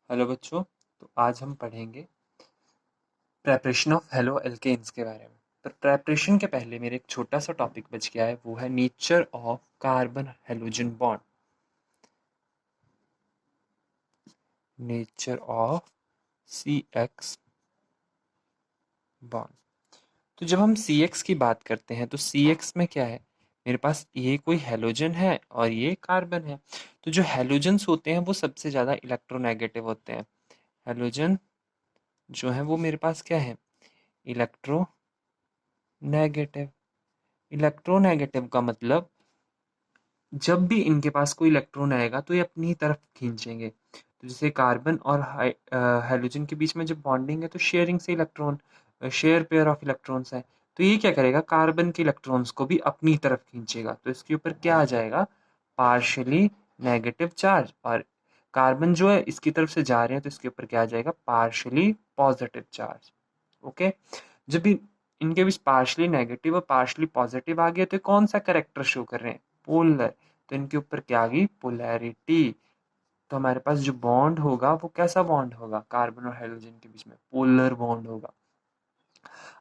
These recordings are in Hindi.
हेलो बच्चों। तो आज हम पढ़ेंगे प्रेपरेशन ऑफ हेलो एल्केन्स के बारे में। पर प्रेपरेशन के पहले मेरे एक छोटा सा टॉपिक बच गया है, वो है nature of carbon halogen bond. Nature of C X bond. तो जब हम सी एक्स की बात करते हैं तो सी एक्स में क्या है, मेरे पास ये कोई हेलोजन है और ये कार्बन है। तो जो हेलोजन्स होते हैं वो सबसे ज़्यादा इलेक्ट्रोनेगेटिव होते हैं। हेलोजन जो है वो मेरे पास क्या है, इलेक्ट्रोनेगेटिव। इलेक्ट्रोनेगेटिव का मतलब जब भी इनके पास कोई इलेक्ट्रॉन आएगा तो ये अपनी तरफ खींचेंगे। तो जैसे कार्बन और हाइड्रोजन के बीच में जब बॉन्डिंग है तो शेयरिंग से electron, share pair of electrons है। तो ये क्या करेगा, कार्बन के इलेक्ट्रॉन्स को भी अपनी तरफ खींचेगा। तो इसके ऊपर क्या आ जाएगा, पार्शियली नेगेटिव चार्ज। और कार्बन जो है इसकी तरफ से जा रहे हैं तो इसके ऊपर क्या आ जाएगा, पार्शियली पॉजिटिव चार्ज। ओके। जब भी इनके बीच पार्शली नेगेटिव और पार्शली पॉजिटिव आ गया तो कौन सा करेक्टर शो कर रहे हैं, पोलर। तो इनके ऊपर क्या आ गई, पोलैरिटी। तो हमारे पास जो बॉन्ड होगा वो कैसा बॉन्ड होगा, कार्बन और हाइड्रोजन के बीच में पोलर बॉन्ड होगा।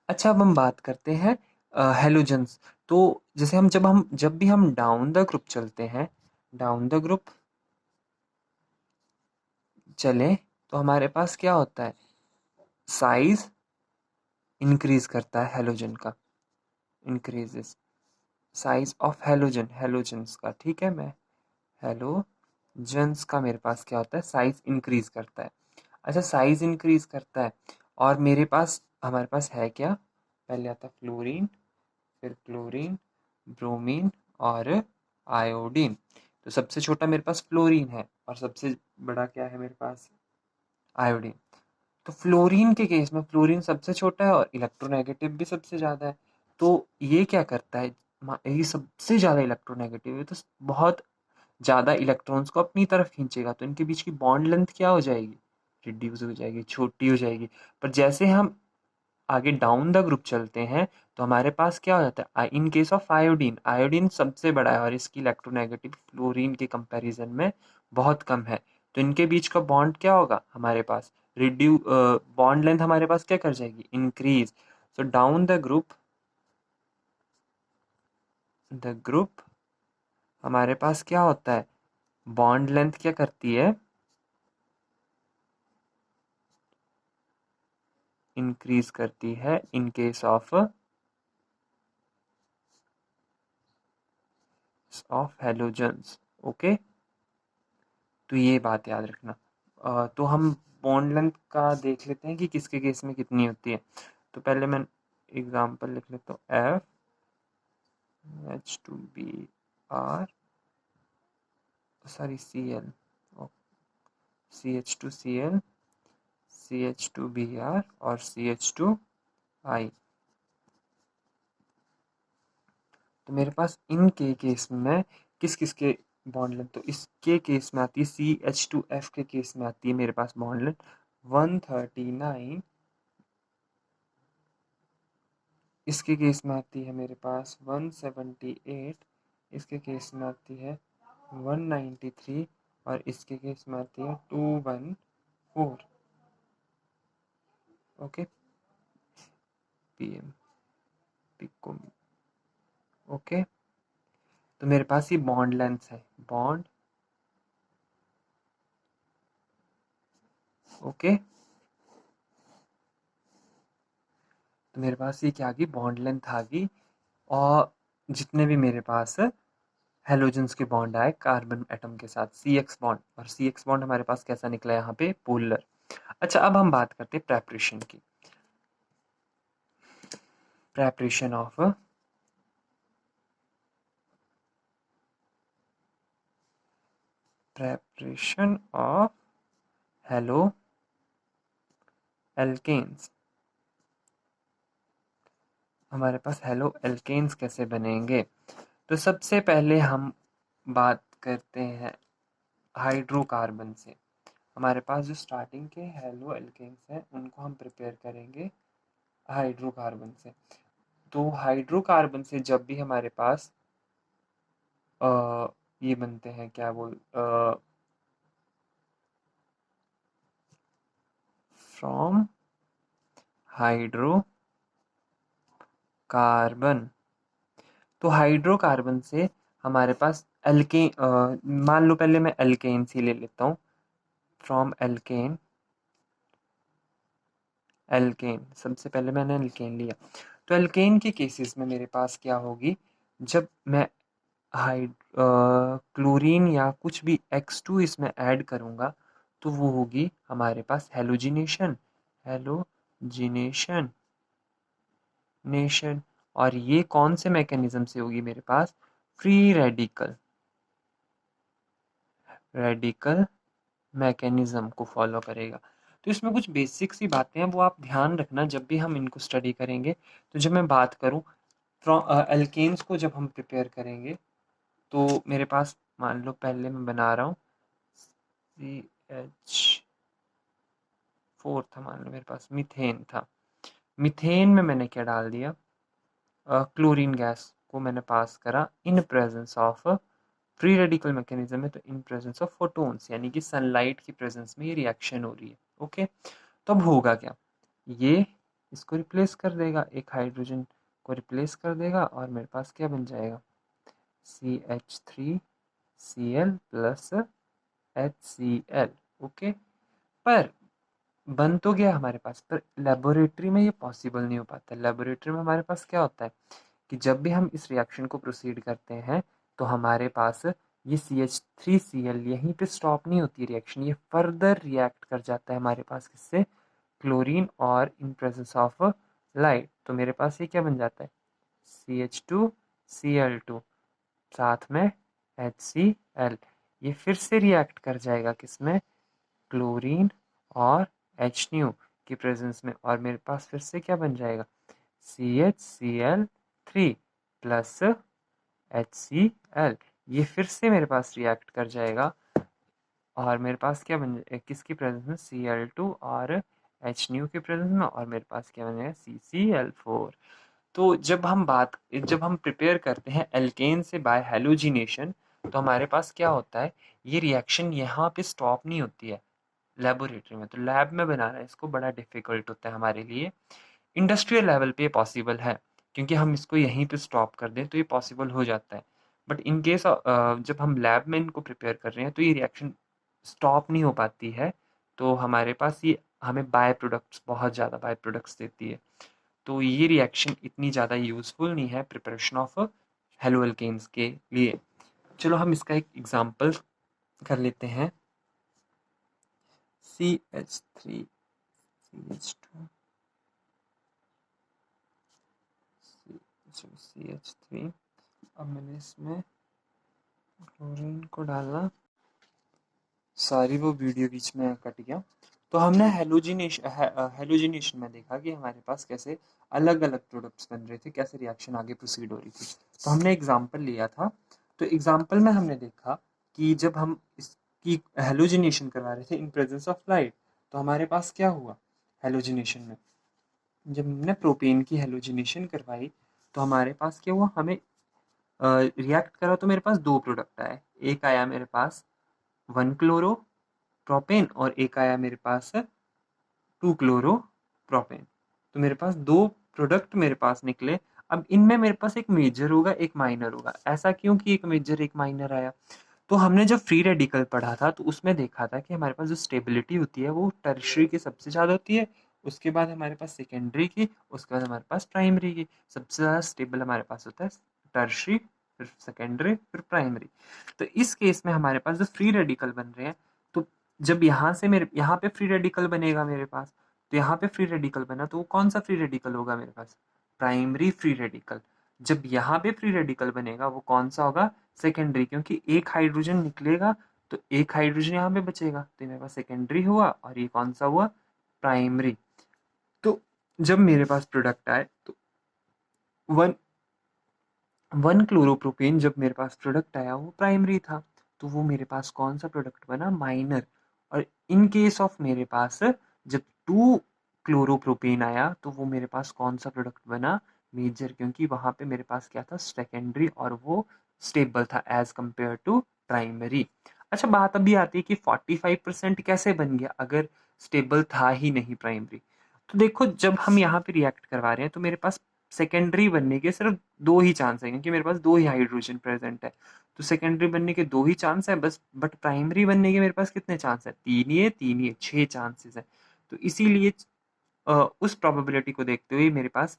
अच्छा, अब हम बात करते हैं हेलोजन्स। तो जैसे जब भी हम डाउन द ग्रुप चलते हैं, डाउन द ग्रुप चले तो हमारे पास क्या होता है, साइज इंक्रीज करता है हेलोजन का, increases size of halogen, halogens का। ठीक है, मैं हेलोजन्स का मेरे पास क्या होता है, साइज इंक्रीज करता है। अच्छा, साइज इंक्रीज करता है और हमारे पास है क्या, पहले आता है फ्लोरीन, फिर क्लोरीन, ब्रोमीन और आयोडीन। तो सबसे छोटा मेरे पास फ्लोरीन है और सबसे बड़ा क्या है मेरे पास, आयोडीन। तो फ्लोरीन के केस में फ्लोरीन सबसे छोटा है और इलेक्ट्रोनेगेटिव भी सबसे ज़्यादा है। तो ये क्या करता है, ये सबसे ज़्यादा इलेक्ट्रोनेगेटिव है तो बहुत ज़्यादा इलेक्ट्रॉन्स को अपनी तरफ खींचेगा। तो इनके बीच की बॉन्ड लेंथ क्या हो जाएगी, रिड्यूस हो जाएगी, छोटी हो जाएगी। पर जैसे हम आगे डाउन द ग्रुप चलते हैं तो हमारे पास क्या हो जाता है, in case of iodine, iodine सबसे बड़ा है और इसकी इलेक्ट्रोनेगेटिव फ्लोरीन के कंपैरिजन में बहुत कम है। तो इनके बीच का बॉन्ड क्या होगा हमारे पास, रिड्यू बॉन्ड लेंथ हमारे पास क्या कर जाएगी, increase. So down the group हमारे पास क्या होता है, बॉन्ड लेंथ क्या करती है, इंक्रीज करती है in case of halogens. Okay, तो ये बात याद रखना। तो हम बॉन्ड लेंथ का देख लेते हैं कि किसके केस में कितनी होती है। तो पहले मैं एग्जांपल लिख लेता हूँ, F H2Br, sorry Cl, CH2Cl, CH2Br और CH2I। तो मेरे पास इनके केस में किस किस के बॉन्ड लेंथ, तो इसके केस में आती है, CH2F के केस में आती है मेरे पास बॉन्ड लेंथ 139। इसके केस में आती है मेरे पास 178। इसके केस में आती है 193 और इसके केस में आती है 214। Okay, PM pico. ओके, तो मेरे पास ये बॉन्ड लेंथ है, बॉन्ड। ओके, तो मेरे पास ये क्या आ गई, बॉन्ड लेंथ आ गई। और जितने भी मेरे पास हेलोजन्स के बॉन्ड आए कार्बन एटम के साथ, सी एक्स बॉन्ड, और सी एक्स बॉन्ड हमारे पास कैसा निकला यहाँ पे, पोलर। अच्छा, अब हम बात करते हैं प्रेपरेशन की। Preparation of preparation of haloalkanes. हमारे पास हेलो एल्केन्स कैसे बनेंगे, तो सबसे पहले हम बात करते हैं हाइड्रोकार्बन से। हमारे पास जो स्टार्टिंग के हेलो एल्केन्स हैं उनको हम प्रिपेयर करेंगे हाइड्रोकार्बन से। तो हाइड्रोकार्बन से जब भी हमारे पास ये बनते हैं, क्या बोल, फ्रॉम हाइड्रोकार्बन। तो हाइड्रोकार्बन से हमारे पास एल्केन, मान लो पहले मैं एल्केन ही ले लेता हूँ। फ्रॉम एल्केन, एल्केन सबसे पहले मैंने एल्केन लिया। तो एल्केन के केसेस में मेरे पास क्या होगी, जब मैं हाइड क्लोरीन या कुछ भी X2 इसमें ऐड करूँगा तो वो होगी हमारे पास हेलोजिनेशन, हेलोजिनेशन नेशन। और ये कौन से मैकेनिज्म से होगी मेरे पास, फ्री रेडिकल, रेडिकल मैकेनिज्म को फॉलो करेगा। तो इसमें कुछ बेसिक सी बातें हैं, वो आप ध्यान रखना जब भी हम इनको स्टडी करेंगे। तो जब मैं बात करूं एल्केन्स को जब हम प्रिपेयर करेंगे तो मेरे पास मान लो पहले मैं बना रहा हूँ CH4 था, मान लो मेरे पास मीथेन था। मीथेन में मैंने क्या डाल दिया, क्लोरीन गैस को मैंने पास करा इन presence of free radical mechanism में, तो इन प्रेजेंस ऑफ फोटोन्स, यानी कि सनलाइट की प्रेजेंस में ये रिएक्शन हो रही है। ओके, तो अब होगा क्या, ये इसको रिप्लेस कर देगा, एक हाइड्रोजन को रिप्लेस कर देगा और मेरे पास क्या बन जाएगा, CH3Cl प्लस HCl। ओके, पर बन तो गया हमारे पास, पर लेबोरेटरी में ये पॉसिबल नहीं हो पाता। लेबोरेटरी में हमारे पास क्या होता है कि जब भी हम इस रिएक्शन को प्रोसीड करते हैं तो हमारे पास ये CH3Cl यहीं पे स्टॉप नहीं होती रिएक्शन, ये फर्दर रिएक्ट कर जाता है हमारे पास किससे, क्लोरीन और इन प्रेजेंस ऑफ लाइट। तो मेरे पास ये क्या बन जाता है, CH2Cl2 साथ में HCl, ये फिर से रिएक्ट कर जाएगा किसमें, क्लोरीन और HNu की प्रेजेंस में, और मेरे पास फिर से क्या बन जाएगा, CHCl3 प्लस HCl, ये फिर से मेरे पास रिएक्ट कर जाएगा और मेरे पास क्या बन जाए, किसकी प्रेजेंस में, Cl2 और HNu की प्रेजेंस में, और मेरे पास क्या बन जाएगा, CCl4। तो जब हम प्रिपेयर करते हैं एल्केन से बाय हेलोजिनेशन, तो हमारे पास क्या होता है, ये रिएक्शन यहाँ पे स्टॉप नहीं होती है लेबोरेटरी में। तो लैब में बनाना इसको बड़ा डिफिकल्ट होता है हमारे लिए। इंडस्ट्रियल लेवल पे पॉसिबल है, क्योंकि हम इसको यहीं पे स्टॉप कर दें तो ये पॉसिबल हो जाता है। बट इन केस जब हम लैब में इनको प्रिपेयर कर रहे हैं तो ये रिएक्शन स्टॉप नहीं हो पाती है, तो हमारे पास ये हमें बाय प्रोडक्ट्स, बहुत ज़्यादा बाय प्रोडक्ट्स देती है। तो ये रिएक्शन इतनी ज़्यादा यूजफुल नहीं है प्रिपरेशन ऑफ हेलो एल्केन्स के लिए। चलो हम इसका एक एग्जांपल कर लेते हैं, CH3 CH2 CH3। अब मैंने इसमें क्लोरीन को डाला, सारी वो वीडियो बीच में कट गया। तो हमने हेलोजिनेशन में देखा कि हमारे पास कैसे अलग अलग प्रोडक्ट्स बन रहे थे, कैसे रिएक्शन आगे प्रोसीड हो रही थी। तो हमने एग्जांपल लिया था, तो एग्जांपल में हमने देखा कि जब हम इसकी हेलोजिनेशन करवा रहे थे इन प्रेजेंस ऑफ लाइट, तो हमारे पास क्या हुआ हेलोजिनेशन में, जब हमने प्रोपेन की हेलोजिनेशन करवाई तो हमारे पास क्या हुआ, हमें रिएक्ट करा तो मेरे पास दो प्रोडक्ट आए, एक आया मेरे पास 1 क्लोरो प्रोपेन और एक आया मेरे पास 2 क्लोरो प्रोपेन। तो मेरे पास दो प्रोडक्ट मेरे पास निकले। अब इनमें मेरे पास एक मेजर होगा एक माइनर होगा, ऐसा क्यों कि एक मेजर एक माइनर आया, तो हमने जब फ्री रेडिकल पढ़ा था तो उसमें देखा था कि हमारे पास जो स्टेबिलिटी होती है वो टर्शरी की सबसे ज़्यादा होती है, उसके बाद हमारे पास सेकेंडरी की, उसके बाद हमारे पास प्राइमरी की। सबसे ज़्यादा स्टेबल हमारे पास होता है टर्शरी, फिर सेकेंडरी, फिर प्राइमरी। तो इस केस में हमारे पास जो फ्री रेडिकल बन रहे हैं, तो जब यहाँ से मेरे यहाँ पे फ्री रेडिकल बनेगा मेरे पास, तो यहाँ पे फ्री रेडिकल बना तो वो कौन सा फ्री रेडिकल होगा मेरे पास, प्राइमरी फ्री रेडिकल। जब यहाँ पे फ्री रेडिकल बनेगा वो कौन सा होगा, सेकेंडरी, क्योंकि एक हाइड्रोजन निकलेगा तो एक हाइड्रोजन यहाँ पे बचेगा, तो मेरे पास सेकेंडरी हुआ और ये कौन सा हुआ, प्राइमरी। तो जब मेरे पास प्रोडक्ट आए तो वन वन क्लोरोप्रोपेन, जब मेरे पास प्रोडक्ट आया वो प्राइमरी था, तो वो मेरे पास कौन सा प्रोडक्ट बना, माइनर। और इन केस ऑफ मेरे पास जब 2 क्लोरोप्रोपेन आया तो वो मेरे पास कौन सा प्रोडक्ट बना, मेजर, क्योंकि वहां पे मेरे पास क्या था, सेकेंडरी, और वो स्टेबल था एज कंपेयर टू प्राइमरी। अच्छा, बात अभी आती है कि 45% कैसे बन गया अगर स्टेबल था ही नहीं प्राइमरी। तो देखो, जब हम यहाँ पे रिएक्ट करवा रहे हैं तो मेरे पास सेकेंडरी बनने के सिर्फ दो ही चांस है, क्योंकि मेरे पास दो ही हाइड्रोजन प्रेजेंट है। तो सेकेंडरी बनने के दो ही चांस है बस, बट प्राइमरी बनने के मेरे पास कितने चांस है? तीन ही है, 6 चांसेस है। तो इसीलिए उस प्रोबेबिलिटी को देखते हुए मेरे पास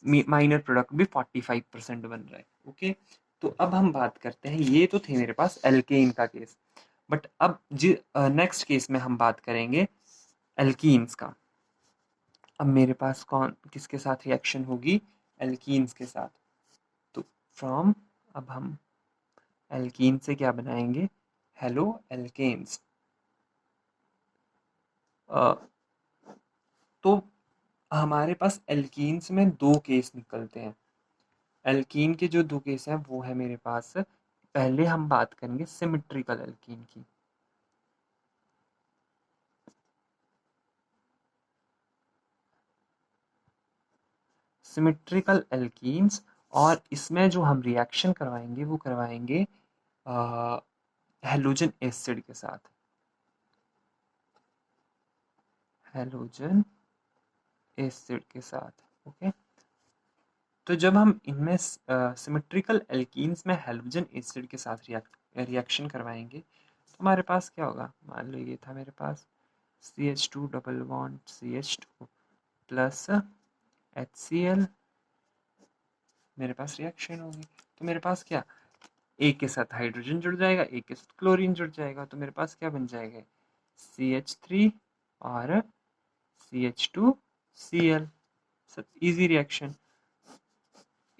माइनर प्रोडक्ट भी 45% बन रहा है। ओके, तो अब हम बात करते हैं, ये तो थे मेरे पास एल्केन का केस, बट अब नेक्स्ट केस में हम बात करेंगे एल्कीन्स का। अब मेरे पास कौन किसके साथ रिएक्शन होगी? एल्कीन्स के साथ। तो फ्रॉम, अब हम एल्कीन से क्या बनाएंगे? Haloalkanes. तो हमारे पास एल्कीन्स में दो केस निकलते हैं। एल्कीन के जो दो केस हैं वो है मेरे पास, पहले हम बात करेंगे सिमेट्रिकल एल्कीन की। सिमेट्रिकल एल्कीन्स, और इसमें जो हम रिएक्शन करवाएंगे वो करवाएंगे हेलोजन एसिड के साथ। हेलोजन एसिड के साथ। ओके, तो जब हम इनमें सिमेट्रिकल एल्कीन्स में हेलोजन एसिड के साथ रिएक्शन करवाएंगे तो हमारे पास क्या होगा? मान लो ये था मेरे पास CH2 double bond CH2 plus HCl, मेरे पास रिएक्शन होगी। तो मेरे पास क्या, एक के साथ हाइड्रोजन जुड़ जाएगा, एक के साथ क्लोरीन जुड़ जाएगा, तो मेरे पास क्या बन जाएगा? CH3 और CH2Cl। सब इजी रिएक्शन।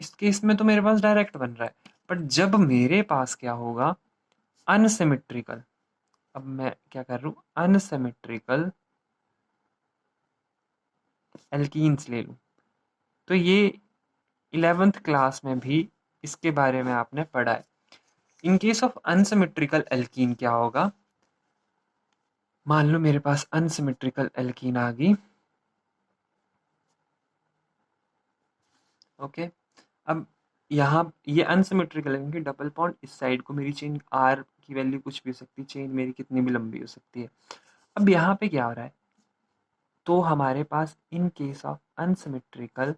इस केस में तो मेरे पास डायरेक्ट बन रहा है, बट जब मेरे पास क्या होगा? अनसिमेट्रिकल। अब मैं क्या कर रहा हूँ? अनसिमेट्रिकल एल्कीन्स ले लूँ। तो ये 11th क्लास में भी इसके बारे में आपने पढ़ा है। In case of unsymmetrical alkene क्या होगा? मान लो मेरे पास अनसिमेट्रिकल एल्कीन आ गई। ओके, अब यहाँ ये अनसिमेट्रिकल है क्योंकि डबल बॉन्ड इस साइड को, मेरी चेन आर की वैल्यू कुछ भी हो सकती है, चेन मेरी कितनी भी लंबी हो सकती है। अब यहाँ पे क्या हो रहा है? तो हमारे पास इन केस ऑफ अनसिमेट्रिकल,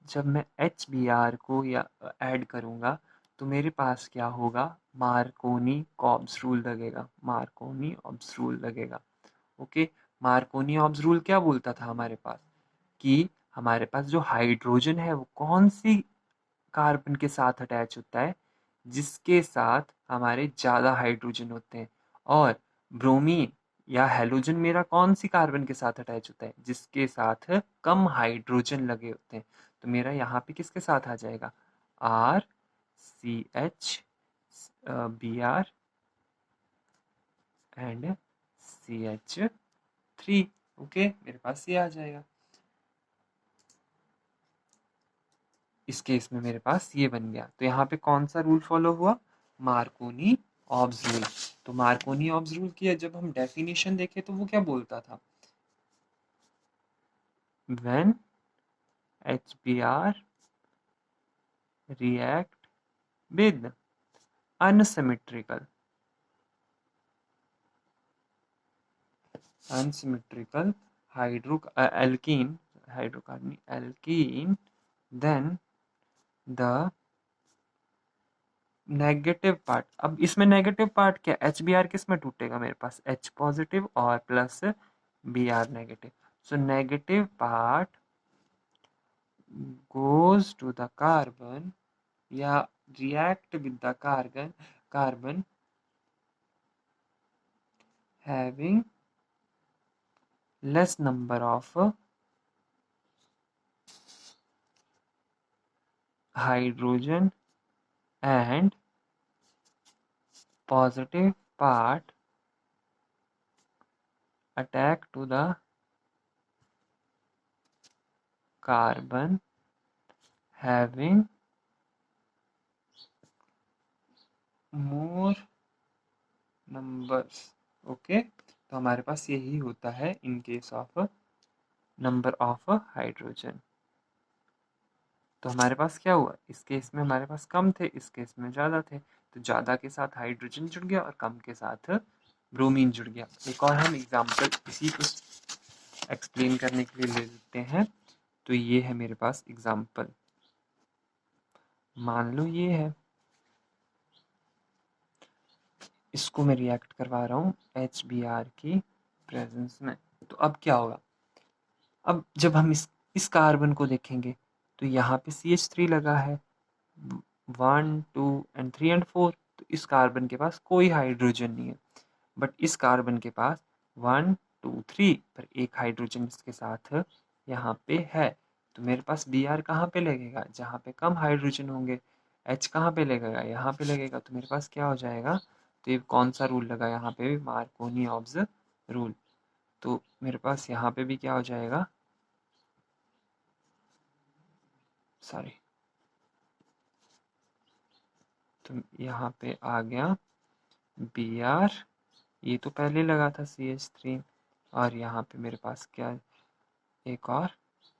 जब मैं HBr को या ऐड करूँगा तो मेरे पास क्या होगा? मार्कोनी कॉब्स रूल लगेगा, मार्कोनी ऑब्स रूल लगेगा। ओके, मार्कोनी ऑब्स रूल क्या बोलता था हमारे पास? कि हमारे पास जो हाइड्रोजन है वो कौन सी कार्बन के साथ अटैच होता है? जिसके साथ हमारे ज़्यादा हाइड्रोजन होते हैं। और ब्रोमीन या हेलोजन मेरा कौन सी कार्बन के साथ अटैच होता है? जिसके साथ कम हाइड्रोजन लगे होते हैं। तो मेरा यहाँ पे किसके साथ आ जाएगा? RCH Br and CH3। Okay, मेरे पास ये आ जाएगा। इस केस में मेरे पास ये बन गया। तो यहाँ पे कौन सा रूल फॉलो हुआ? Markovnikov's rule. तो मार्कोनी ऑब्स रूल की जब हम डेफिनेशन देखें तो वो क्या बोलता था? When HBr react with unsymmetrical hydrocarbon alkene, then the negative part. अब इसमें नेगेटिव पार्ट क्या? HBr किस में टूटेगा? मेरे पास H पॉजिटिव और plus Br negative. So negative part goes to the carbon या react with the carbon having less number of hydrogen, and positive part attack to the carbon having more numbers। Okay, तो हमारे पास यही होता है in case of number of hydrogen. तो हमारे पास क्या हुआ? इस केस में हमारे पास कम थे, इस केस में ज़्यादा थे। तो ज़्यादा के साथ हाइड्रोजन जुड़ गया और कम के साथ ब्रोमीन जुड़ गया। एक और हम एग्जाम्पल इसी को एक्सप्लेन करने के लिए ले लेते हैं। तो ये है मेरे पास एग्जाम्पल, मान लो ये है, इसको मैं रिएक्ट करवा रहा हूँ HBr की प्रेजेंस में। तो अब क्या होगा, अब जब हम इस कार्बन को देखेंगे तो यहाँ पे CH3 लगा है, 1 2 एंड 3 एंड 4। तो इस कार्बन के पास कोई हाइड्रोजन नहीं है, बट इस कार्बन के पास 1 2 3 पर एक हाइड्रोजन इसके साथ यहाँ पे है। तो मेरे पास Br कहाँ पे लगेगा, जहाँ पे कम हाइड्रोजन होंगे। H कहाँ पे लगेगा, यहाँ पे लगेगा। तो मेरे पास क्या हो जाएगा, तो ये कौन सा रूल लगा यहाँ पे भी, मार्कोनी ऑब्स रूल। तो मेरे पास यहाँ पे भी क्या हो जाएगा, सॉरी, तो यहाँ पे आ गया Br, ये तो पहले लगा था CH3, और यहाँ पे मेरे पास क्या, एक और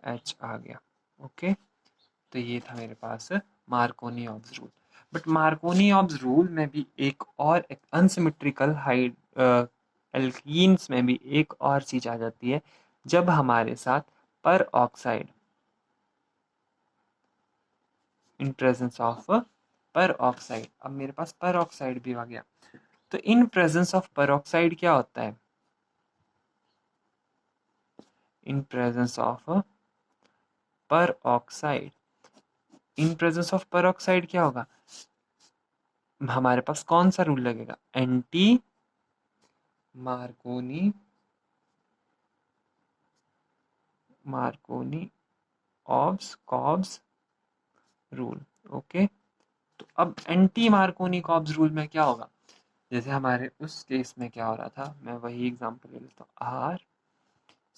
H आ गया। ओके, तो ये था मेरे पास Markovnikov's rule. But Markovnikov's rule में भी एक और एक अनसिमेट्रिकल हाइड एल्कीन्स में भी एक और चीज आ जाती है, जब हमारे साथ peroxide in presence of peroxide, अब मेरे पास पर ऑक्साइड भी आ गया। तो in presence of peroxide क्या होता है, in presence of peroxide, in presence of peroxide क्या होगा, हमारे पास कौन सा रूल लगेगा, एंटी मार्कोनी मार्कोनी ऑब्स कॉब्स रूल। ओके, तो अब एंटी मार्कोनी कॉब्स रूल में क्या होगा, जैसे हमारे उस केस में क्या हो रहा था, मैं वही एग्जांपल ले लेता हूँ,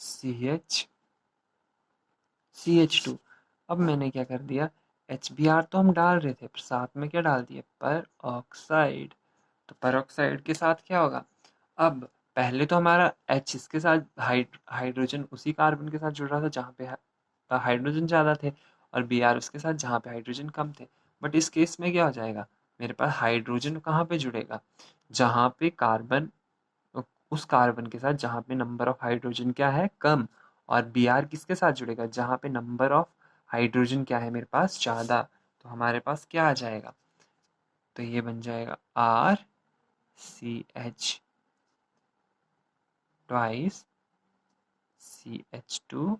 RCH2। अब मैंने क्या कर दिया, HBr तो हम डाल रहे थे, पर साथ में क्या डाल दिया, पर ऑक्साइड। तो पर ऑक्साइड के साथ क्या होगा, अब पहले तो हमारा H इसके साथ हाइड्रोजन उसी कार्बन के साथ जुड़ रहा था जहाँ पे हाइड्रोजन ज़्यादा थे, और Br उसके साथ जहाँ पे हाइड्रोजन कम थे। बट इस केस में क्या हो जाएगा, मेरे पास हाइड्रोजन कहाँ पे जुड़ेगा, जहाँ पे कार्बन, उस कार्बन के साथ जहाँ पे नंबर ऑफ हाइड्रोजन क्या है, कम। और Br किसके साथ जुड़ेगा, जहाँ पे नंबर ऑफ हाइड्रोजन क्या है मेरे पास, ज़्यादा। तो हमारे पास क्या आ जाएगा, तो ये बन जाएगा RCH ट्वाइस CH2Br।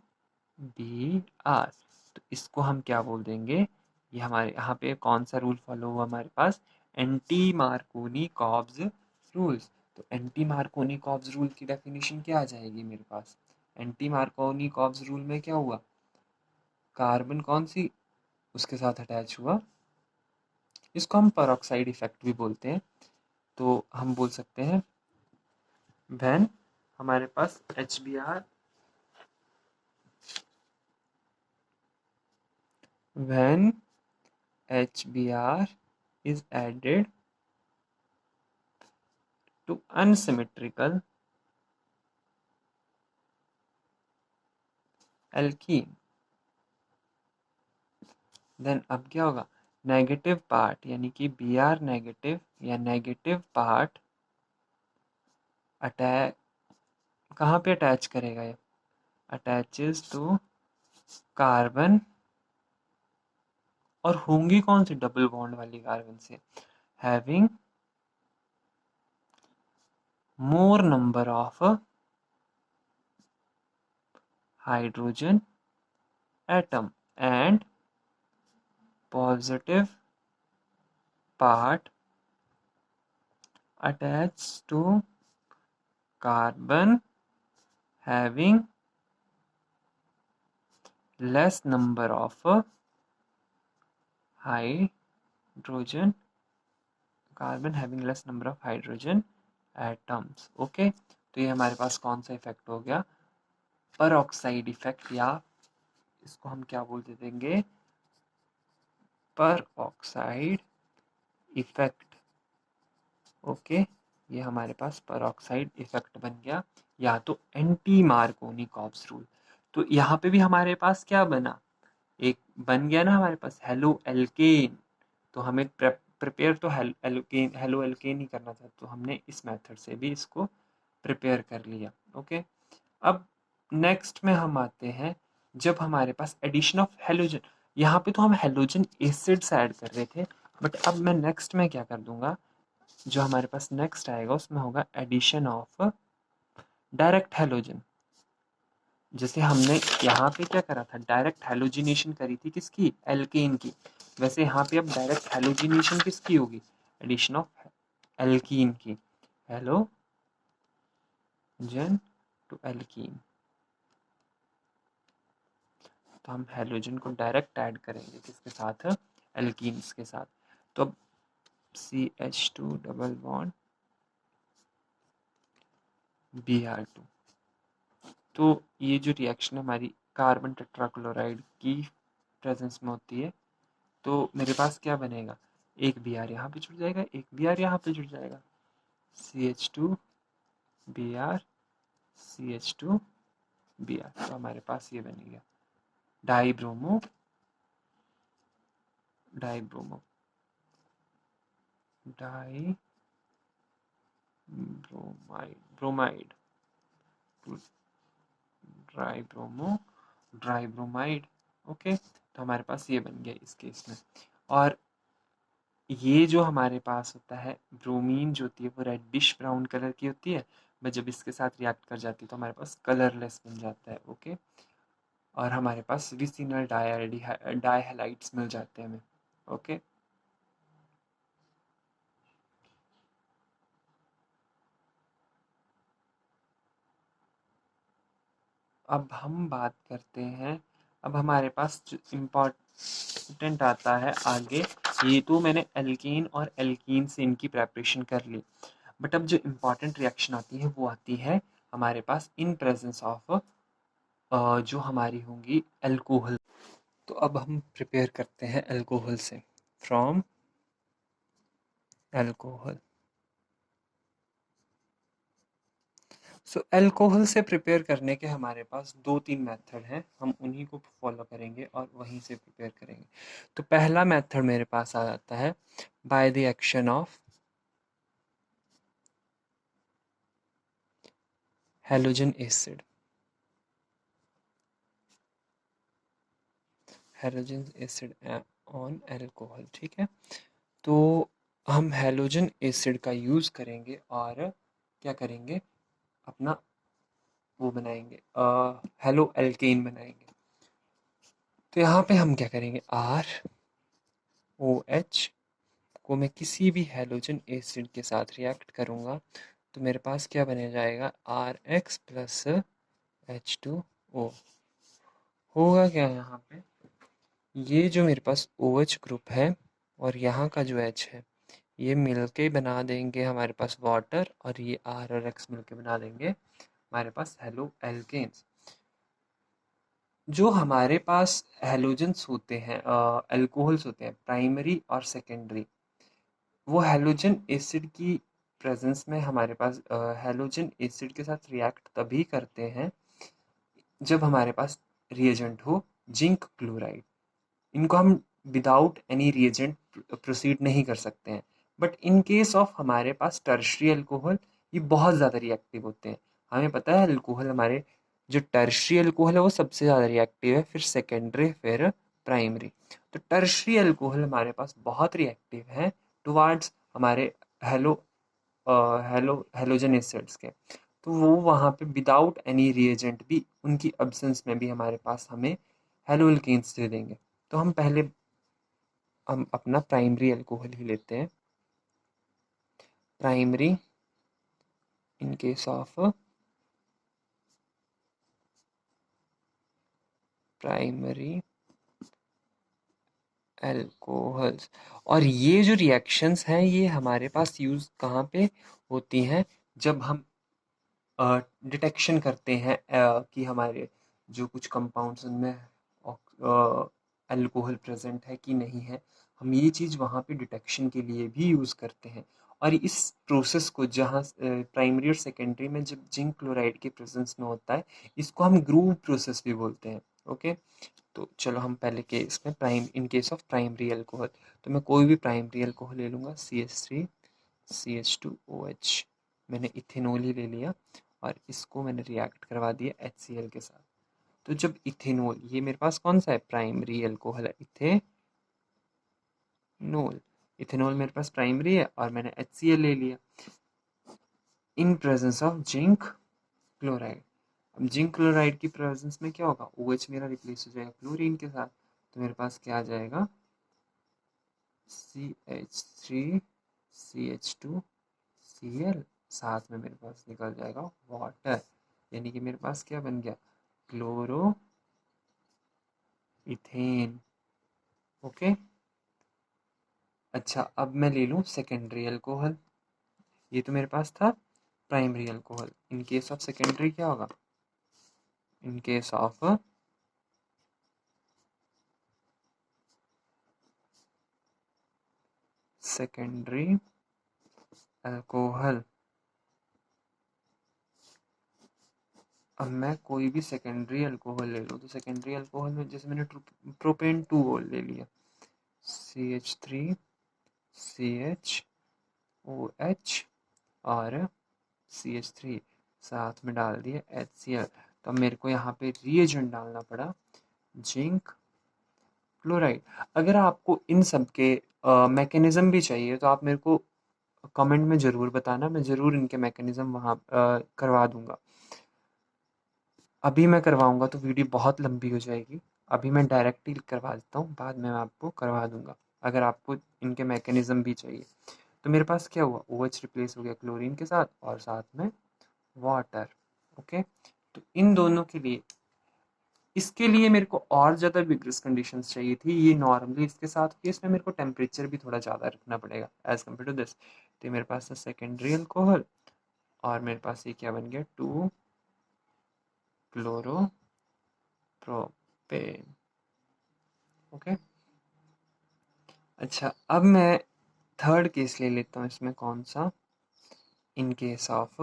तो इसको हम क्या बोल देंगे, ये हमारे यहाँ पे कौन सा रूल फॉलो हुआ हमारे पास, एंटी मार्कोनी कॉब्स रूल्स। तो एंटी मार्कोनी कॉब्स रूल की डेफिनेशन क्या आ जाएगी मेरे पास, एंटी मार्कोनी कॉब्स रूल में क्या हुआ, कार्बन कौन सी उसके साथ अटैच हुआ, इसको हम पेरोक्साइड इफेक्ट भी बोलते हैं। तो हम बोल सकते हैं व्हेन हमारे पास HBr, when HBr is added to unsymmetrical alkene, then अब क्या होगा, नेगेटिव पार्ट यानी कि Br नेगेटिव या नेगेटिव पार्ट अटैच कहाँ पे अटैच करेगा, ये अटैचेस टू कार्बन, और होंगी कौन सी, डबल बॉन्ड वाली कार्बन से, having more number of hydrogen atom and positive part attached to carbon having less number of hydrogen atoms। Okay, तो ये हमारे पास कौन सा इफेक्ट हो गया, पर ऑक्साइड इफेक्ट, या इसको हम क्या बोल देंगे, पर ऑक्साइड इफेक्ट। ओके, ये हमारे पास पर ऑक्साइड इफेक्ट बन गया, या तो एंटी मार्कोनी कॉब्स रूल। तो यहाँ पे भी हमारे पास क्या बना, एक बन गया ना हमारे पास हेलो एल्केन। तो हमें प्रिपेयर तो एल्केन हेलो एल्केन ही करना था, तो हमने इस मेथड से भी इसको प्रिपेयर कर लिया। ओके, अब नेक्स्ट में हम आते हैं, जब हमारे पास एडिशन ऑफ हेलोजन, यहाँ पे तो हम हेलोजन एसिड्स ऐड कर रहे थे, बट अब मैं नेक्स्ट में क्या कर दूंगा, जो हमारे पास नेक्स्ट आएगा उसमें होगा एडिशन ऑफ डायरेक्ट हेलोजन। जैसे हमने यहाँ पे क्या करा था, डायरेक्ट हेलोजिनेशन करी थी किसकी, एल्केन की, वैसे यहाँ पे अब डायरेक्ट हेलोजिनेशन किसकी होगी, एडिशन ऑफ एल्कीन की, हेलोजन टू एल्कीन। तो हम हेलोजन को डायरेक्ट ऐड करेंगे किसके साथ, एल्कीन्स के साथ। तो अब CH2 डबल बॉन्ड Br2। तो ये जो रिएक्शन हमारी कार्बन टेट्राक्लोराइड की प्रेजेंस में होती है, तो मेरे पास क्या बनेगा, एक Br यहाँ पे जुड़ जाएगा, एक Br यहाँ पे जुड़ जाएगा, CH2 Br CH2 Br। तो हमारे पास ये बनेगा dibromo dibromo dibromide bromide dibromide. Okay, तो हमारे पास ये बन गया इस केस में। और ये जो हमारे पास होता है ब्रोमीन जो होती है वो रेडिश ब्राउन कलर की होती है, बट जब इसके साथ रिएक्ट कर जाती है तो हमारे पास कलरलेस बन जाता है। ओके, और हमारे पास विसिनल डाइहैलाइड्स मिल जाते हैं हमें। ओके, अब हम बात करते हैं, अब हमारे पास जो इम्पॉर्टेंट आता है आगे, ये तो मैंने एल्केन और एल्कीन से इनकी प्रेपरेशन कर ली, बट अब जो इम्पॉर्टेंट रिएक्शन आती है वो आती है हमारे पास इन प्रेजेंस ऑफ जो हमारी होंगी अल्कोहल। तो अब हम प्रिपेयर करते हैं अल्कोहल से, फ्रॉम अल्कोहल। सो अल्कोहल से प्रिपेयर करने के हमारे पास 2-3 मेथड हैं, हम उन्हीं को फॉलो करेंगे और वहीं से प्रिपेयर करेंगे। तो पहला मेथड मेरे पास आ जाता है bye the action of halogen acid. Halogen acid on alcohol, ठीक है। तो हम हेलोजन एसिड का यूज़ करेंगे और क्या करेंगे, अपना वो बनाएंगे, हेलो एल्केन बनाएंगे। तो यहाँ पे हम क्या करेंगे, ROH को मैं किसी भी हेलोजन एसिड के साथ रिएक्ट करूँगा तो मेरे पास क्या बने जाएगा, RX प्लस H2O। होगा क्या यहाँ पे, ये जो मेरे पास OH ग्रुप है और यहाँ का जो H है, ये मिलके बना देंगे हमारे पास वाटर, और ये R और X मिलके बना देंगे हमारे पास हेलो एल्केन्स। जो हमारे पास हेलोजन्स होते हैं, अल्कोहल्स होते हैं प्राइमरी और सेकेंडरी, वो हेलोजन एसिड की प्रेजेंस में हमारे पास हेलोजन एसिड के साथ रिएक्ट तभी करते हैं जब हमारे पास रिएजेंट हो जिंक क्लोराइड। इनको हम विदाउट एनी रिएजेंट प्रोसीड नहीं कर सकते हैं, बट इन केस ऑफ हमारे पास टर्शरी अल्कोहल, ये बहुत ज़्यादा रिएक्टिव होते हैं। हमें पता है अल्कोहल हमारे, जो टर्शरी अल्कोहल है वो सबसे ज़्यादा रिएक्टिव है, फिर सेकेंडरी, फिर प्राइमरी। तो टर्शरी अल्कोहल हमारे पास बहुत रिएक्टिव है टुवार्ड्स हमारे हेलो हेलोजन एसिड्स के। तो वो वहाँ पे विदाउट एनी रिएजेंट भी, उनकी अब्सेंस में भी हमारे पास हमें हेलो एल्केन्स दे देंगे। तो हम अपना प्राइमरी अल्कोहल ही लेते हैं। Primary in case of primary alcohols. और ये जो रिएक्शंस हैं ये हमारे पास यूज़ कहाँ पे होती हैं, जब हम डिटेक्शन करते हैं कि हमारे जो कुछ कंपाउंड्स उनमें अल्कोहल प्रेजेंट है कि नहीं है। हम ये चीज़ वहाँ पे डिटेक्शन के लिए भी यूज़ करते हैं। और इस प्रोसेस को जहाँ प्राइमरी और सेकेंडरी में जब जिंक क्लोराइड के प्रेजेंस में होता है, इसको हम ग्रूव प्रोसेस भी बोलते हैं। ओके, तो चलो हम पहले केस में in case of primary alcohol, तो मैं कोई भी प्राइमरी अल्कोहल ले लूँगा, CH3 CH2OH, मैंने इथेनॉल ही ले लिया और इसको मैंने रिएक्ट करवा दिया HCl के साथ। तो जब इथेनॉल, ये मेरे पास कौन सा है, प्राइमरी अल्कोहल है, इथेनॉल मेरे पास प्राइमरी है और मैंने HCl ले लिया इन प्रेजेंस ऑफ जिंक क्लोराइड। अब जिंक क्लोराइड की प्रेजेंस में क्या होगा, OH मेरा रिप्लेस हो जाएगा क्लोरीन के साथ, तो मेरे पास क्या आ जाएगा, CH3 CH2Cl, साथ में मेरे पास निकल जाएगा वाटर, यानी कि मेरे पास क्या बन गया, क्लोरो इथेन। ओके, अच्छा अब मैं ले लूँ सेकेंडरी अल्कोहल, ये तो मेरे पास था primary alcohol, in case of secondary क्या होगा, in case of secondary alcohol, अब मैं कोई भी सेकेंडरी अल्कोहल ले लूँ, तो सेकेंडरी अल्कोहल में जैसे मैंने प्रोपेन 2 ले लिया, CH3 CHOH और CH3 साथ में डाल दिया HCl, तो मेरे को यहाँ पे रिएजेंट डालना पड़ा जिंक क्लोराइड। अगर आपको इन सब के मैकेनिज्म भी चाहिए तो आप मेरे को कमेंट में ज़रूर बताना, मैं ज़रूर इनके मैकेनिज्म वहाँ करवा दूंगा। अभी मैं करवाऊंगा तो वीडियो बहुत लंबी हो जाएगी, अभी मैं डायरेक्टली करवा देता हूँ, बाद में मैं आपको करवा दूंगा अगर आपको इनके मैकेनिज्म भी चाहिए। तो मेरे पास क्या हुआ, OH रिप्लेस हो गया क्लोरीन के साथ और साथ में वाटर। ओके, तो इन दोनों के लिए, इसके लिए मेरे को और ज़्यादा विग्रस कंडीशंस चाहिए थी, ये नॉर्मली इसके साथ होती है, इसमें मेरे को टेम्परेचर भी थोड़ा ज़्यादा रखना पड़ेगा एज कम्पेयर टू दिस। तो मेरे पास है सेकेंडरी अल्कोहल और मेरे पास ये क्या बन गया, 2 क्लोरोप्रोपेन। ओके, अच्छा अब मैं थर्ड केस ले लेता हूँ, इसमें कौन सा, in case of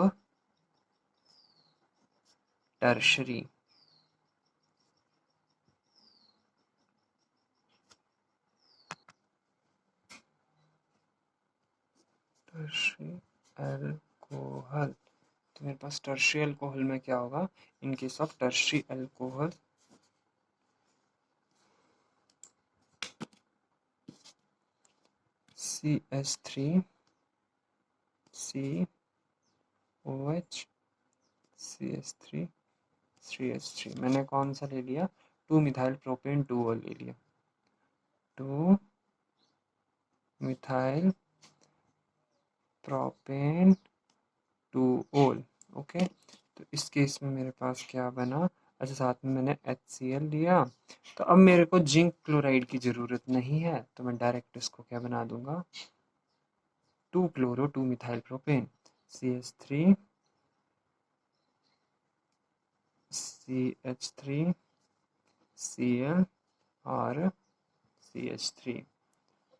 tertiary alcohol, तो मेरे पास टर्शरी अल्कोहल में क्या होगा, in case of tertiary alcohol CH3 COH CH3 3H3, मैंने कौन सा ले लिया, 2 मिथाइल प्रोपेन 2 ले लिया, 2 मिथाइल प्रोपेन 2 ओल। ओके, तो इस केस में मेरे पास क्या बना, अच्छा साथ में मैंने HCl लिया, तो अब मेरे को जिंक क्लोराइड की ज़रूरत नहीं है, तो मैं डायरेक्ट इसको क्या बना दूंगा, 2 chloro 2 methyl propane CH3 CH3 Cl और CH3,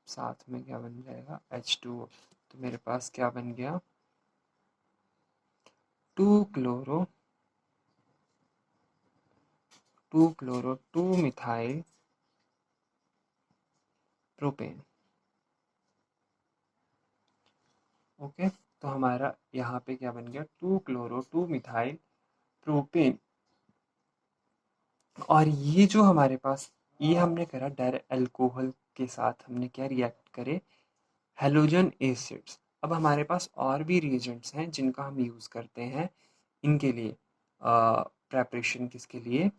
साथ में क्या बन जाएगा, H2O। तो मेरे पास क्या बन गया, 2 क्लोरो 2 मिथाइल प्रोपेन। ओके, तो हमारा यहाँ पे क्या बन गया, 2 क्लोरो 2 मिथाइल प्रोपेन। और ये जो हमारे पास, ये हमने करा डायरेक्ट अल्कोहल के साथ, हमने क्या रिएक्ट करे, हेलोजन एसिड्स। अब हमारे पास और भी रिएजेंट्स हैं जिनका हम यूज़ करते हैं इनके लिए, प्रेपरेशन किसके लिए,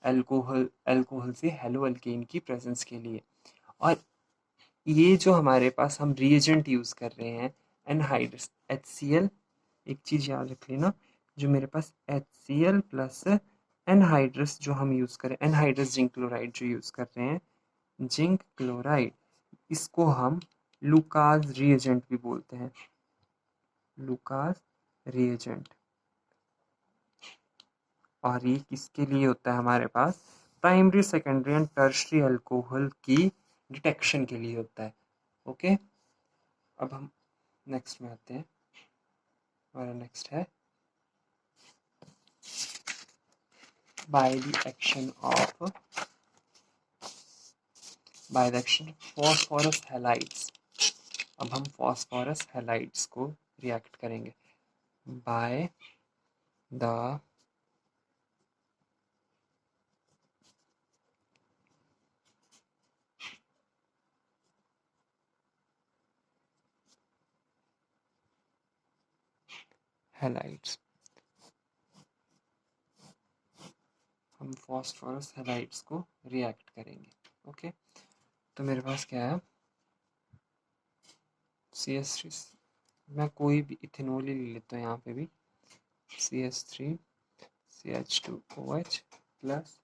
अल्कोहल से हेलो अल्केन की प्रेजेंस के लिए। और ये जो हमारे पास हम रिएजेंट यूज़ कर रहे हैं, एनहाइड्रस HCl, एक चीज़ याद रख लेना, जो मेरे पास HCl प्लस एनहाइड्रस जो हम यूज़ करें, एनहाइड्रस जिंक क्लोराइड जो यूज़ कर रहे हैं, जिंक क्लोराइड, इसको हम लुकास रिएजेंट भी बोलते हैं, लुकास रिएजेंट। और ये किसके लिए होता है, हमारे पास primary secondary and tertiary alcohol की डिटेक्शन के लिए होता है। ओके, अब हम नेक्स्ट में आते हैं, हमारा नेक्स्ट है bye the action phosphorus halides. अब हम फॉस्फोरस हैलाइड्स को रिएक्ट करेंगे बाय द हैलाइड्स। हम फॉस्फोरस हैलाइड्स को रिएक्ट करेंगे। ओके, तो मेरे पास क्या है, CH3, मैं कोई भी इथेनॉल ही ले लेता हूँ यहाँ पे भी, CH3 CH2OH प्लस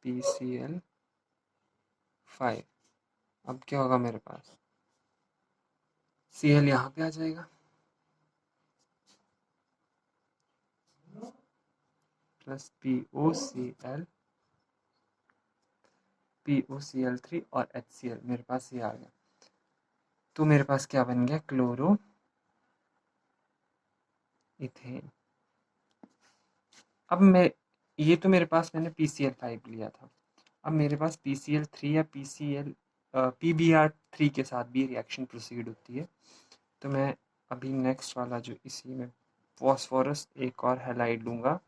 PCl5। अब क्या होगा मेरे पास, Cl यहाँ पे आ जाएगा प्लस POCl3 और HCl, मेरे पास ये आ गया। तो मेरे पास क्या बन गया, क्लोरो इथेन। अब मैं, ये तो मेरे पास मैंने PCl5 लिया था, अब मेरे पास PCl3 या PBr3 के साथ भी रिएक्शन प्रोसीड होती है। तो मैं अभी नेक्स्ट वाला जो इसी में फॉस्फोरस एक और हैलाइड लूँगा,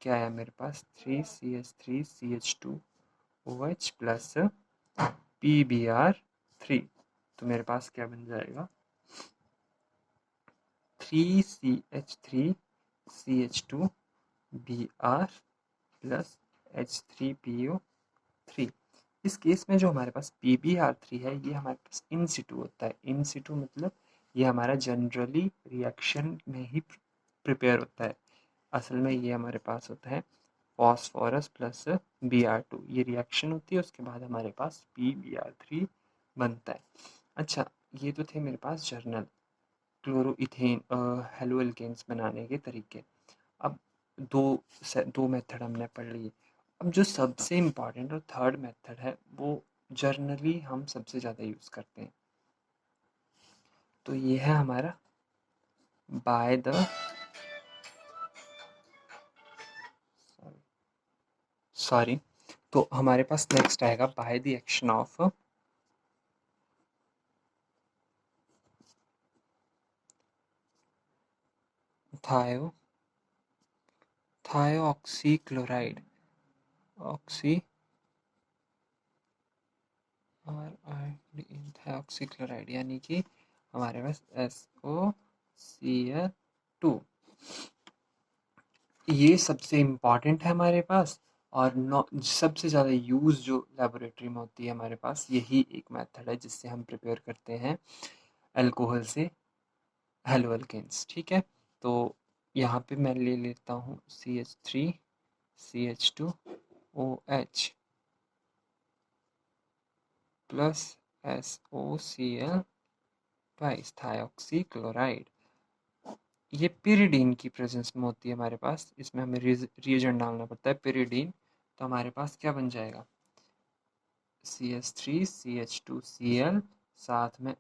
क्या है मेरे पास 3CH3CH2OH प्लस PBr3। तो मेरे पास क्या बन जाएगा 3CH3CH2Br प्लस H3PO3। इस केस में जो हमारे पास PBr3 है, ये हमारे पास इन सिटू होता है। इन सिटू मतलब ये हमारा जनरली रिएक्शन में ही प्रिपेयर होता है। असल में ये हमारे पास होता है फॉस्फोरस प्लस Br2, ये रिएक्शन होती है, उसके बाद हमारे पास PBr3 बनता है। अच्छा, ये तो थे मेरे पास general chloroethane haloalkanes बनाने के तरीके। अब दो मेथड हमने पढ़ लिए। अब जो सबसे इम्पॉर्टेंट और थर्ड मेथड है, वो जर्नली हम सबसे ज़्यादा यूज़ करते हैं। तो ये है हमारा बाय द सॉरी तो हमारे पास नेक्स्ट आएगा by the action of thioxychloride, oxy thioxychloride, यानी कि हमारे पास SOCl2। ये सबसे इम्पॉर्टेंट है हमारे पास, और सबसे ज़्यादा यूज़ जो लेबोरेटरी में होती है हमारे पास, यही एक मेथड है जिससे हम प्रिपेयर करते हैं अल्कोहल से हेलो एल्केन्स। ठीक है, तो यहाँ पे मैं ले लेता हूँ CH3CH2OH प्लस SOCl थायोक्सीक्लोराइड। ये pyridine की प्रेजेंस में होती है हमारे पास, इसमें हमें रिएजेंट डालना पड़ता है pyridine। तो हमारे पास क्या बन जाएगा CH3CH2Cl, साथ में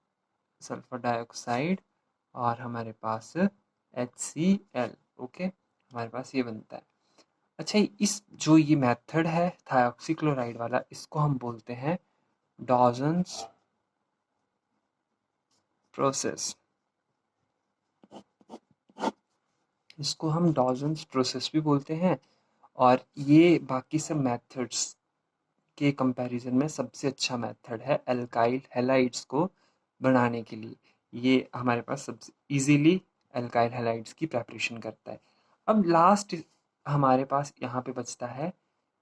सल्फर डाइऑक्साइड, और हमारे पास HCl। ओके, हमारे पास ये बनता है। अच्छा, इस जो ये मेथड है थायोक्सीक्लोराइड वाला, इसको हम बोलते हैं डॉजन्स प्रोसेस। इसको हम डॉजन्स प्रोसेस भी बोलते हैं, और ये बाकी सब मेथड्स के कंपैरिजन में सबसे अच्छा मेथड है एल्काइल हैलाइड्स को बनाने के लिए। ये हमारे पास सबसे इजीली एल्काइल हैलाइड्स की प्रेपरेशन करता है। अब लास्ट हमारे पास यहाँ पे बचता है,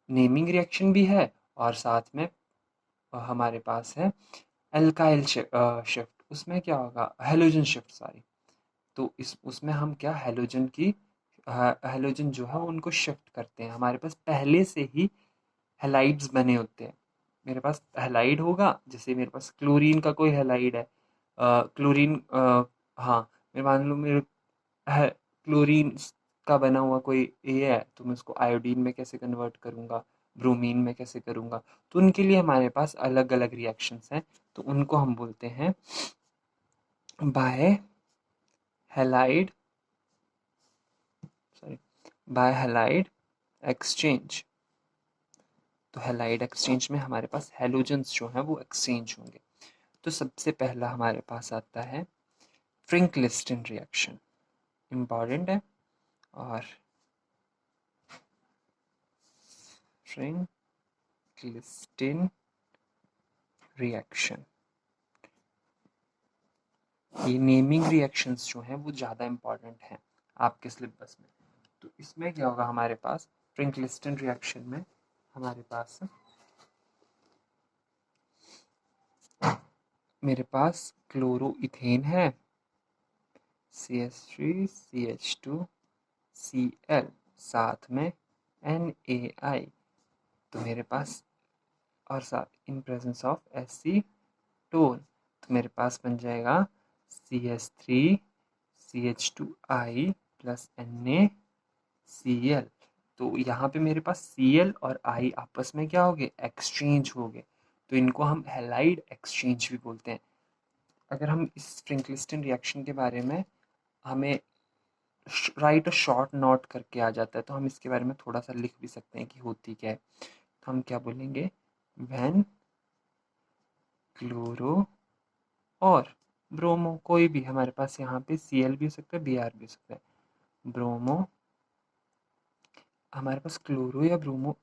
नेमिंग रिएक्शन भी है और साथ में हमारे पास है एल्काइल शिफ्ट। उसमें क्या होगा, हेलोजन शिफ्ट सॉरी। तो इस उसमें हम क्या हेलोजन जो है उनको शिफ्ट करते हैं। हमारे पास पहले से ही हेलाइड्स बने होते हैं। मेरे पास हेलाइड होगा, जैसे मेरे पास क्लोरीन का कोई हेलाइड है, क्लोरीन, हाँ, मैं मान लो मेरे क्लोरीन का बना हुआ कोई ये है, तो मैं उसको आयोडीन में कैसे कन्वर्ट करूँगा, ब्रोमीन में कैसे करूँगा। तो उनके लिए हमारे पास अलग अलग रिएक्शंस हैं, तो उनको हम बोलते हैं by halide sorry by halide exchange. तो हैलाइड एक्सचेंज में हमारे पास हैलोजेंस जो हैं वो एक्सचेंज होंगे। तो सबसे पहला हमारे पास आता है फ्रिंकलिस्टन रिएक्शन, इम्पॉर्टेंट है। और फ्रिंकलिस्टन रिएक्शन, ये नेमिंग रिएक्शंस जो हैं वो ज़्यादा इम्पॉर्टेंट हैं आपके सिलेबस में। तो इसमें क्या होगा हमारे पास, फ्रिंकलिस्टन रिएक्शन में हमारे पास मेरे पास क्लोरोइथेन है, CH3CH2Cl, साथ में NaI। तो मेरे पास और साथ इन प्रेजेंस ऑफ एसीटोन, तो मेरे पास बन जाएगा CH3CH2I प्लस NaCl। तो यहाँ पे मेरे पास Cl और I आपस में क्या हो गए, एक्सचेंज हो गए। तो इनको हम हैलाइड एक्सचेंज भी बोलते हैं। अगर हम इस फ्रिंकलिस्टन रिएक्शन के बारे में हमें राइट अ शॉर्ट नोट करके आ जाता है, तो हम इसके बारे में थोड़ा सा लिख भी सकते हैं कि होती क्या है। तो हम क्या बोलेंगे, व्हेन क्लोरो और ब्रोमो, कोई भी हमारे पास यहाँ पे Cl भी हो सकता है, Br भी हो सकता है, ब्रोमो, हमारे पास क्लोरो या ब्रोमो,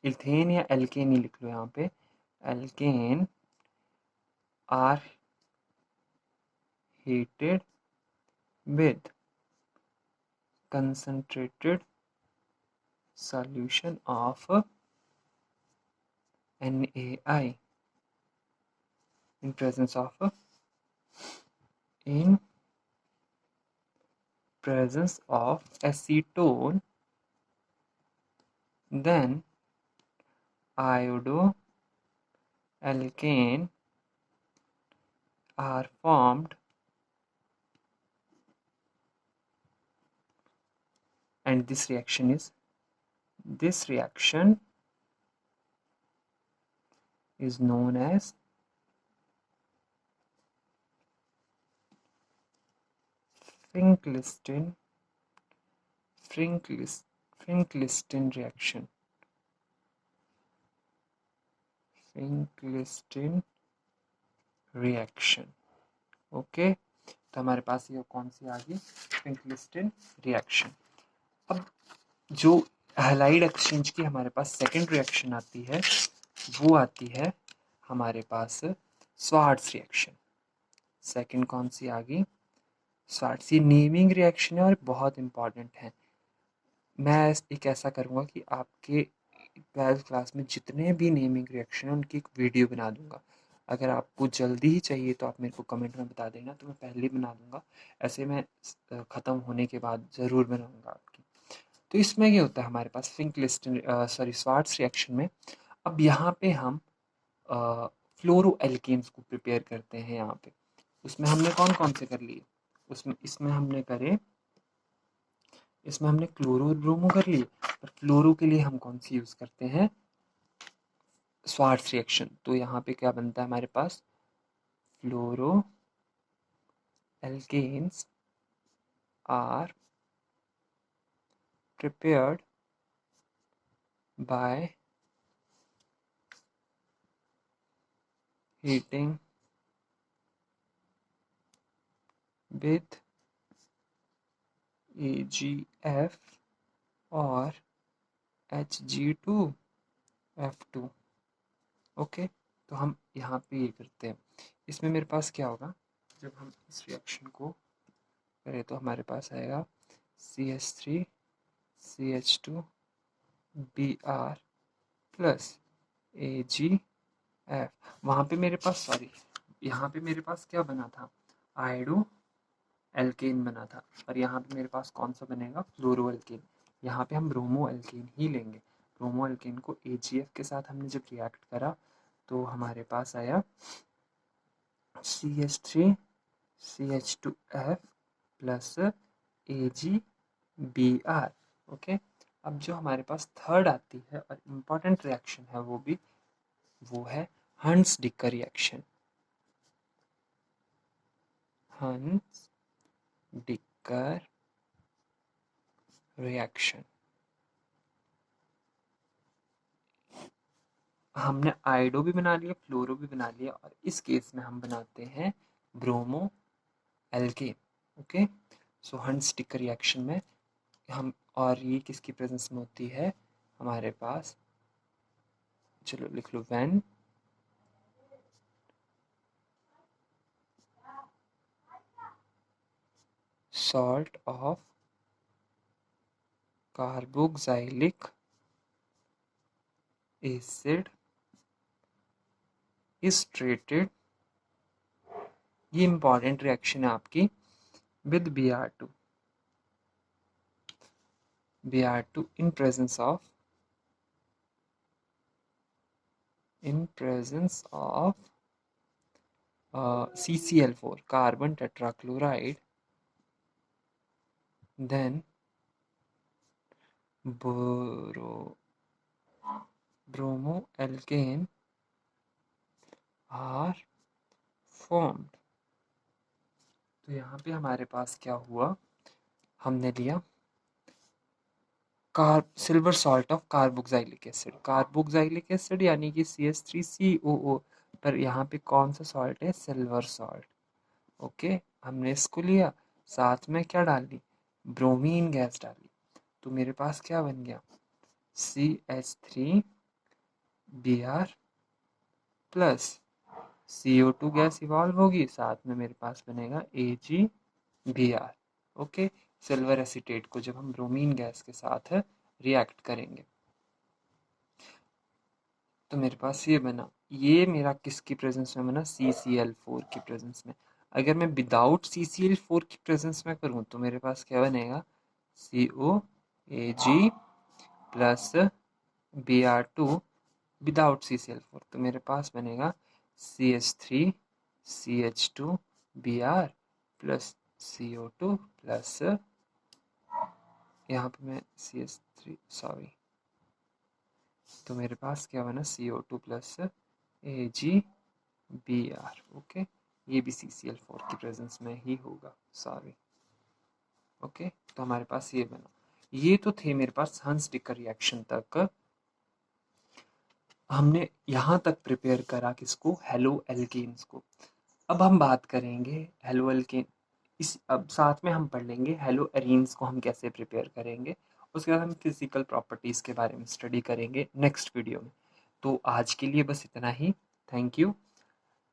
इथेन या एल्केन ही लिख लो यहाँ पे, alkane are heated with concentrated solution of NaI in presence of acetone, then iodoalkane are formed, and this reaction is known as Finkelstein reaction, Finkelstein reaction। Okay, तो हमारे पास ये कौन सी आ गई, फिंकलिस्टन रिएक्शन। अब जो हैलाइड एक्सचेंज की हमारे पास सेकंड रिएक्शन आती है, वो आती है हमारे पास स्वार्ट्स रिएक्शन। सेकंड कौन सी आ गई, स्वार्ट्स। ये नेमिंग रिएक्शन है और बहुत इंपॉर्टेंट है। मैं एक ऐसा करूँगा कि आपके 12th क्लास में जितने भी नेमिंग रिएक्शन है उनकी एक वीडियो बना दूंगा। अगर आपको जल्दी ही चाहिए तो आप मेरे को कमेंट में बता देना, तो मैं पहले बना दूंगा। ऐसे मैं ख़त्म होने के बाद ज़रूर बनाऊंगा आपकी। तो इसमें क्या होता है हमारे पास फिंकलिस्टन स्वार्ट्स रिएक्शन में, अब यहाँ पे हम फ्लोरो एल्केन्स को प्रिपेयर करते हैं। यहाँ पे उसमें हमने कौन कौन से कर लिए, इसमें हमने करे, इसमें हमने क्लोरो और ब्रोमो कर लिए। पर फ्लोरो के लिए हम कौन सी यूज़ करते हैं, स्वार्ट्स रिएक्शन। तो यहाँ पे क्या बनता है हमारे पास, fluoro alkanes are prepared by heating with AgF और Hg2F2। ओके, तो हम यहाँ पे ये करते हैं। इसमें मेरे पास क्या होगा, जब हम इस रिएक्शन को करें तो हमारे पास आएगा CH3CH2Br प्लस AgF। वहाँ पे मेरे पास यहाँ पे मेरे पास क्या बना था, आयोडो एल्केन बना था। और यहाँ पे मेरे पास कौन सा बनेगा, फ्लोरो एल्केन। यहाँ पे हम ब्रोमो एल्केन ही लेंगे। ब्रोमो एल्केन को AgF के साथ हमने जब रिएक्ट करा तो हमारे पास आया CH3CH2F प्लस AgBr। ओके, अब जो हमारे पास थर्ड आती है और इम्पॉर्टेंट रिएक्शन है वो है हंट्स डिकर रिएक्शन। हंट्स डिकर रिएक्शन, हमने आयोडो भी बना लिया, फ्लोरो भी बना लिया, और इस केस में हम बनाते हैं ब्रोमो एल्केन। ओके, सो हंट स्टिकर रिएक्शन में हम, और ये किसकी प्रेजेंस में होती है हमारे पास, चलो लिख लो, when salt of carboxylic acid is treated, ये इंपॉर्टेंट रिएक्शन है आपकी, with Br2 in presence of CCl4 carbon tetrachloride, then bromoalkane are formed। तो यहाँ पे हमारे पास क्या हुआ, हमने लिया सिल्वर सॉल्ट ऑफ कार्बोक्साइलिक एसिड यानी कि CH3COO, पर यहाँ पे कौन सा सॉल्ट है, सिल्वर सॉल्ट। ओके, हमने इसको लिया, साथ में क्या डाल ली, ब्रोमीन गैस डाली, तो मेरे पास क्या बन गया, CH3Br plus CO2 gas evolve होगी, साथ में मेरे पास बनेगा AgBr। ओके, सिल्वर एसीटेट को जब हम ब्रोमीन गैस के साथ रिएक्ट करेंगे तो मेरे पास ये बना, ये मेरा किसकी प्रेजेंस में बना, CCl4 की प्रेजेंस में। अगर मैं विदाउट CCl4 की प्रेजेंस में करूँ तो मेरे पास क्या बनेगा, COAg plus Br2 without CCl4, तो मेरे पास बनेगा CH3CH2Br प्लस CO2 प्लस, यहाँ पे मैं CH3 सॉरी, तो मेरे पास क्या बना, CO2 प्लस AgBr। ओके, ये भी CCl4 की प्रेजेंस में ही होगा, सॉरी। ओके, तो हमारे पास ये बना, ये तो थे मेरे पास हंस-डिकर रिएक्शन तक। हमने यहाँ तक प्रिपेयर करा किसको, हेलो एल्केन्स को। अब हम बात करेंगे हेलो एल्केन, इस अब साथ में हम पढ़ लेंगे हेलो एरीन्स को हम कैसे प्रिपेयर करेंगे, उसके बाद हम फिजिकल प्रॉपर्टीज़ के बारे में स्टडी करेंगे नेक्स्ट वीडियो में। तो आज के लिए बस इतना ही, thank you,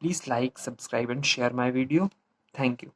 please like, subscribe and share my video, thank you.